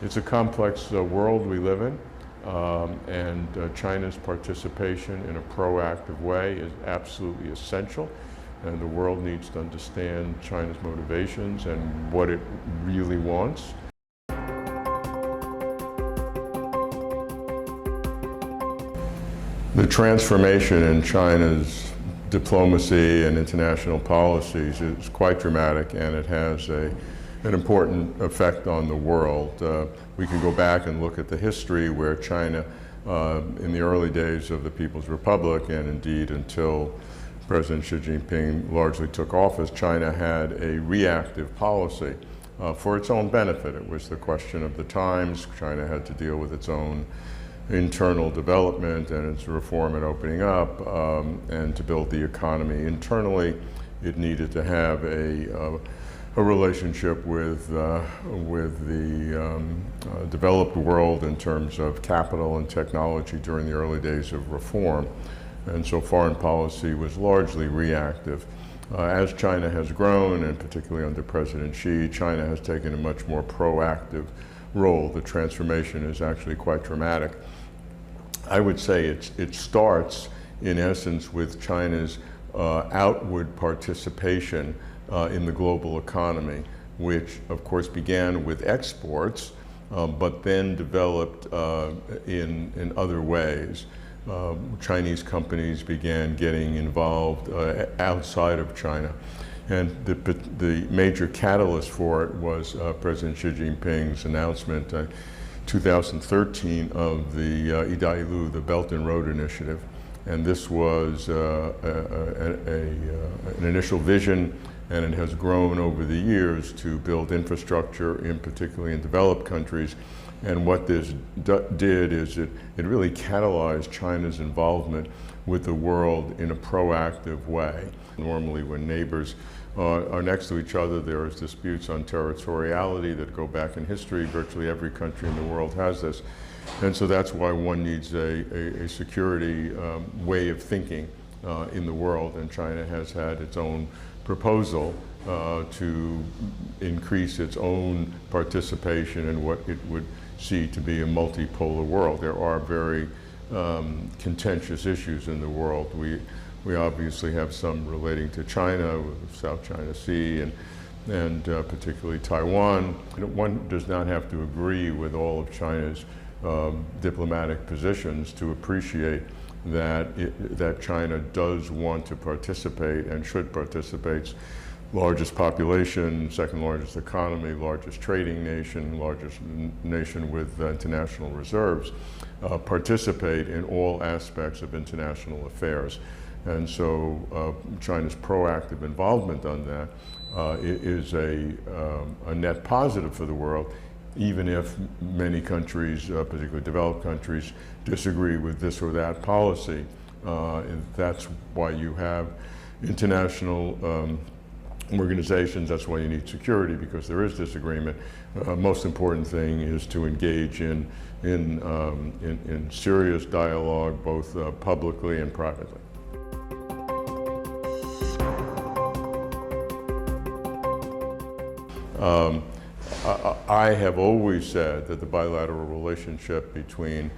It's a complex world we live in, and China's participation in a proactive way is absolutely essential, and the world needs to understand China's motivations and what it really wants. The transformation in China's diplomacy and international policies is quite dramatic, and it has an important effect on the world. We can go back and look at the history where China, in the early days of the People's Republic, and indeed until President Xi Jinping largely took office, China had a reactive policy for its own benefit. It was the question of the times. China had to deal with its own internal development and its reform and opening up, and to build the economy internally. It needed to have a relationship with the developed world in terms of capital and technology during the early days of reform. And so foreign policy was largely reactive. As China has grown, and particularly under President Xi, China has taken a much more proactive role. The transformation is actually quite dramatic. I would say it starts, in essence, with China's outward participation in the global economy, which of course began with exports, but then developed in other ways. Chinese companies began getting involved outside of China. And the major catalyst for it was President Xi Jinping's announcement in 2013 of the Idailu, the Belt and Road Initiative. And this was an initial vision, and it has grown over the years to build infrastructure, particularly in developed countries. And what this did is it really catalyzed China's involvement with the world in a proactive way. Normally when neighbors are next to each other, there is disputes on territoriality that go back in history. Virtually every country in the world has this. And so that's why one needs a security way of thinking in the world. And China has had its own proposal to increase its own participation in what it would see to be a multipolar world. There are very contentious issues in the world. We obviously have some relating to China, with the South China Sea, and particularly Taiwan. One does not have to agree with all of China's diplomatic positions to appreciate that China does want to participate and should participate. Largest population, second largest economy, largest trading nation, largest nation with international reserves, participate in all aspects of international affairs. And so China's proactive involvement on that is a net positive for the world, even if many countries, particularly developed countries, disagree with this or that policy. And that's why you have international organizations. That's why you need security, because there is disagreement. Most important thing is to engage in serious dialogue, both publicly and privately. I have always said that the bilateral relationship between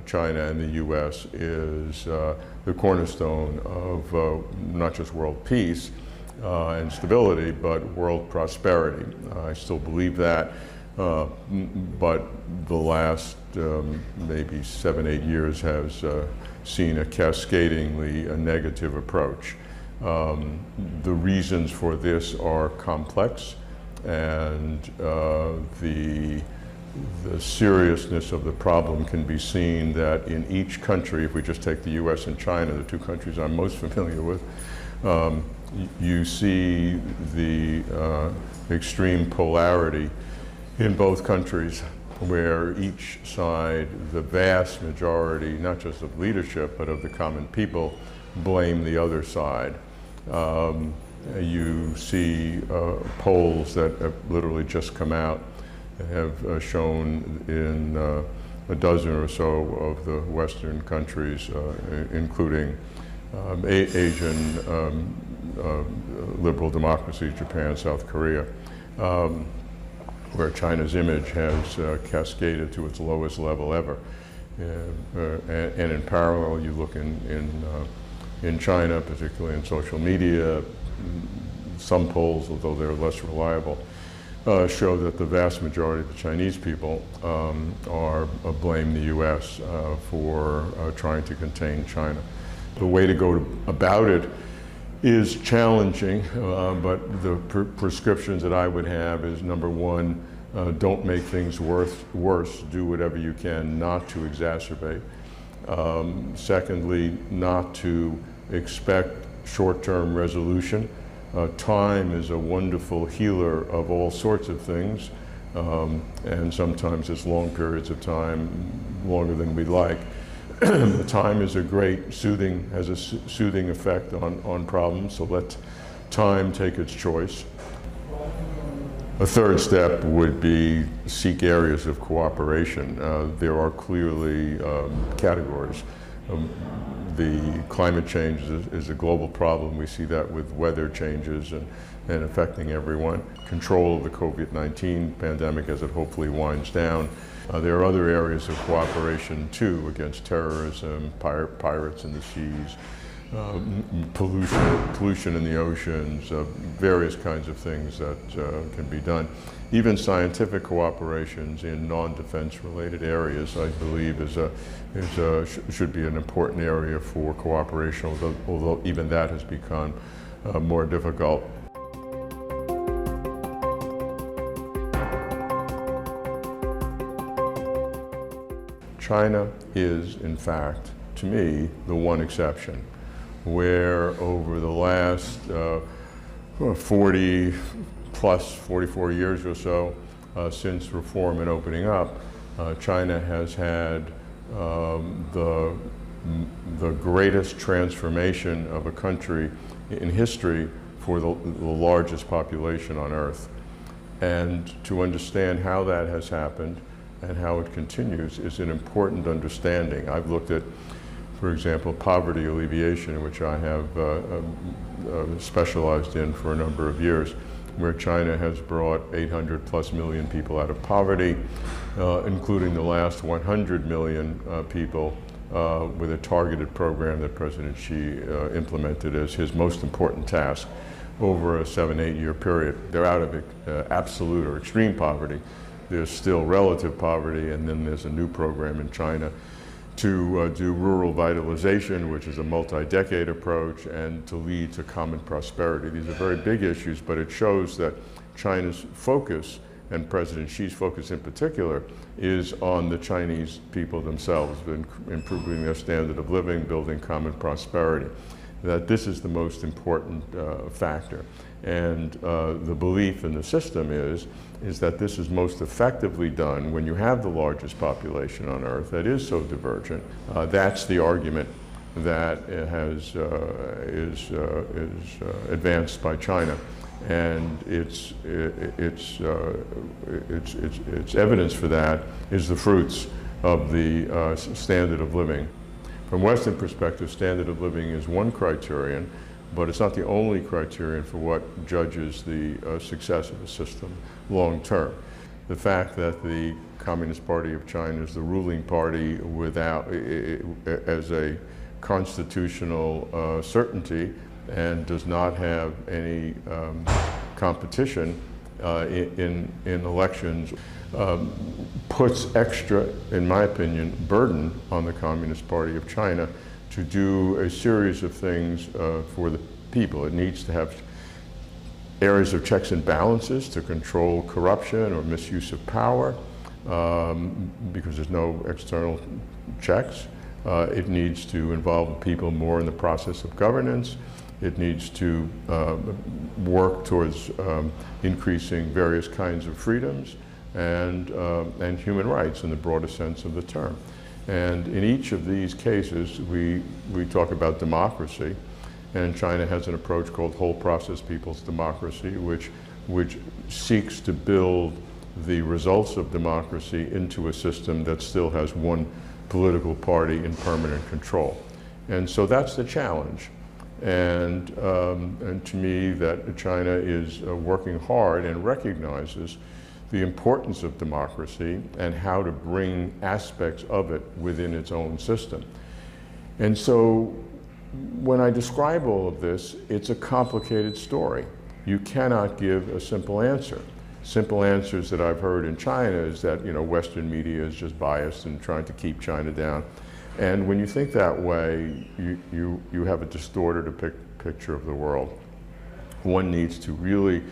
China and the U.S. is the cornerstone of not just world peace and stability, but world prosperity. I still believe that, but the last maybe 7-8 years has seen a cascadingly negative approach. The reasons for this are complex, and the seriousness of the problem can be seen that in each country, if we just take the U.S. and China, the two countries I'm most familiar with, you see the extreme polarity in both countries, where each side, the vast majority, not just of leadership, but of the common people, blame the other side. You see polls that have literally just come out have shown in a dozen or so of the Western countries, including Asian liberal democracies, Japan, South Korea, where China's image has cascaded to its lowest level ever. And in parallel, you look in China, particularly in social media, some polls, although they're less reliable, show that the vast majority of the Chinese people blame the U.S. For trying to contain China. The way to go about it is challenging, but the prescriptions that I would have is, number one, don't make things worse. Do whatever you can not to exacerbate. Secondly, not to expect short-term resolution. Time is a wonderful healer of all sorts of things, and sometimes it's long periods of time, longer than we'd like. The time is has a soothing effect on problems, so let time take its choice. A third step would be seek areas of cooperation. There are clearly categories. The climate change is a global problem. We see that with weather changes and affecting everyone. Control of the COVID-19 pandemic as it hopefully winds down. There are other areas of cooperation too, against terrorism, pirates in the seas, pollution in the oceans, various kinds of things that can be done. Even scientific cooperations in non-defense related areas, I believe, should be an important area for cooperation, although even that has become more difficult. China is, in fact, to me, the one exception, where over the last 44 years or so, since reform and opening up, China has had the greatest transformation of a country in history for the largest population on Earth. And to understand how that has happened and how it continues is an important understanding. I've looked at, for example, poverty alleviation, which I have specialized in for a number of years, where China has brought 800+ million people out of poverty, including the last 100 million people with a targeted program that President Xi implemented as his most important task over a 7-8 year period. They're out of absolute or extreme poverty. There's still relative poverty, and then there's a new program in China to do rural vitalization, which is a multi-decade approach, and to lead to common prosperity. These are very big issues, but it shows that China's focus, and President Xi's focus in particular, is on the Chinese people themselves, improving their standard of living, building common prosperity. That this is the most important factor. And the belief in the system is that this is most effectively done when you have the largest population on Earth that is so divergent. That's the argument that is advanced by China, and its evidence for that is the fruits of the standard of living. From Western perspective, standard of living is one criterion, but it's not the only criterion for what judges the success of a system long term. The fact that the Communist Party of China is the ruling party as a constitutional certainty and does not have any competition in elections puts extra, in my opinion, burden on the Communist Party of China to do a series of things for the people. It needs to have areas of checks and balances to control corruption or misuse of power, because there's no external checks. It needs to involve people more in the process of governance. It needs to work towards increasing various kinds of freedoms and human rights in the broadest sense of the term. And in each of these cases, we talk about democracy, and China has an approach called whole process people's democracy, which seeks to build the results of democracy into a system that still has one political party in permanent control. And so that's the challenge. And to me, that China is working hard and recognizes the importance of democracy and how to bring aspects of it within its own system. And so when I describe all of this, it's a complicated story. You cannot give a simple answer. Simple answers that I've heard in China is that, Western media is just biased and trying to keep China down. And when you think that way, you have a distorted picture of the world. One needs to really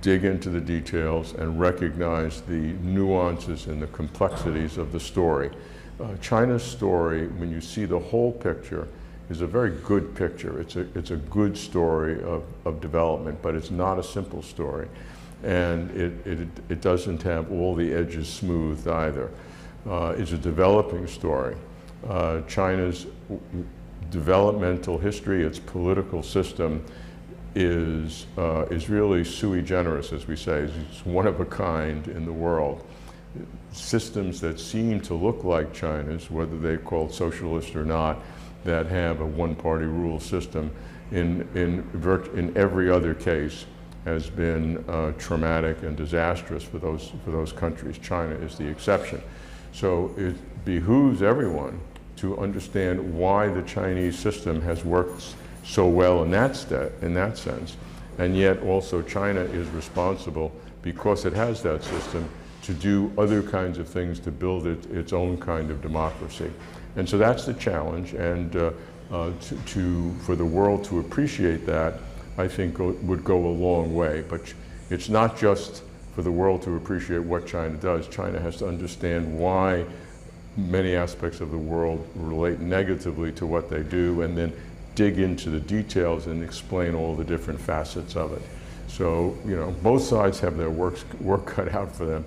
dig into the details and recognize the nuances and the complexities of the story. China's story, when you see the whole picture, is a very good picture. It's a good story of development, but it's not a simple story. And it doesn't have all the edges smoothed either. It's a developing story. China's developmental history, its political system, is really sui generis, as we say. It's one of a kind in the world. Systems that seem to look like China's, whether they're called socialist or not, that have a one-party rule system, in every other case has been traumatic and disastrous for those countries. China is the exception. So it behooves everyone to understand why the Chinese system has worked so well in that sense, and yet also China is responsible, because it has that system, to do other kinds of things to build its own kind of democracy. And so that's the challenge, and for the world to appreciate that, I think would go a long way. But it's not just for the world to appreciate what China does. China has to understand why many aspects of the world relate negatively to what they do, and then dig into the details and explain all the different facets of it. So, both sides have their work cut out for them,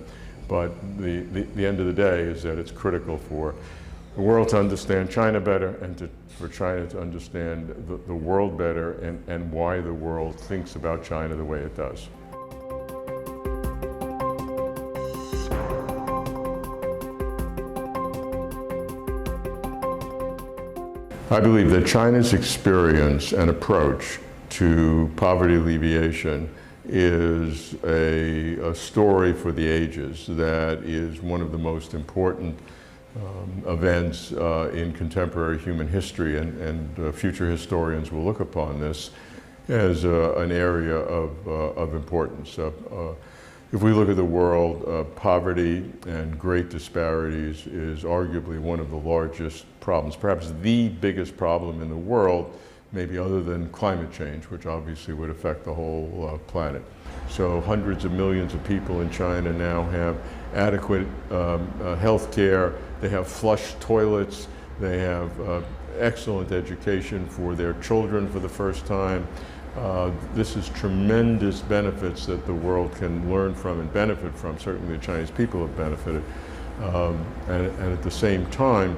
but the end of the day is that it's critical for the world to understand China better, and for China to understand the world better, and why the world thinks about China the way it does. I believe that China's experience and approach to poverty alleviation is a story for the ages that is one of the most important events in contemporary human history, and future historians will look upon this as an area of importance. If we look at the world, poverty and great disparities is arguably one of the largest problems, perhaps the biggest problem in the world, maybe other than climate change, which obviously would affect the whole planet. So hundreds of millions of people in China now have adequate health care, they have flush toilets, they have excellent education for their children for the first time. This is tremendous benefits that the world can learn from and benefit from. Certainly the Chinese people have benefited. And at the same time,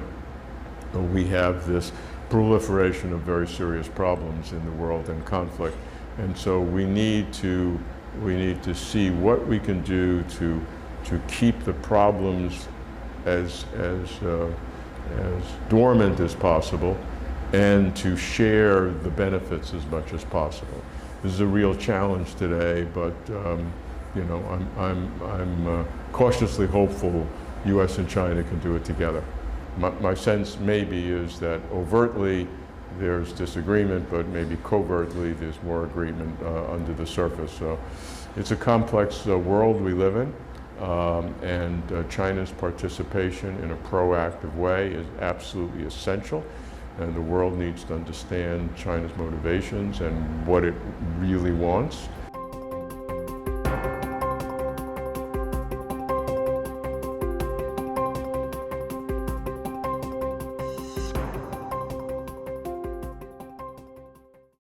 we have this proliferation of very serious problems in the world and conflict. And so we need to see what we can do to keep the problems as dormant as possible, and to share the benefits as much as possible. This is a real challenge today, but I'm cautiously hopeful U.S. and China can do it together. My sense maybe is that overtly there's disagreement, but maybe covertly there's more agreement under the surface. So it's a complex world we live in, and China's participation in a proactive way is absolutely essential. And the world needs to understand China's motivations and what it really wants.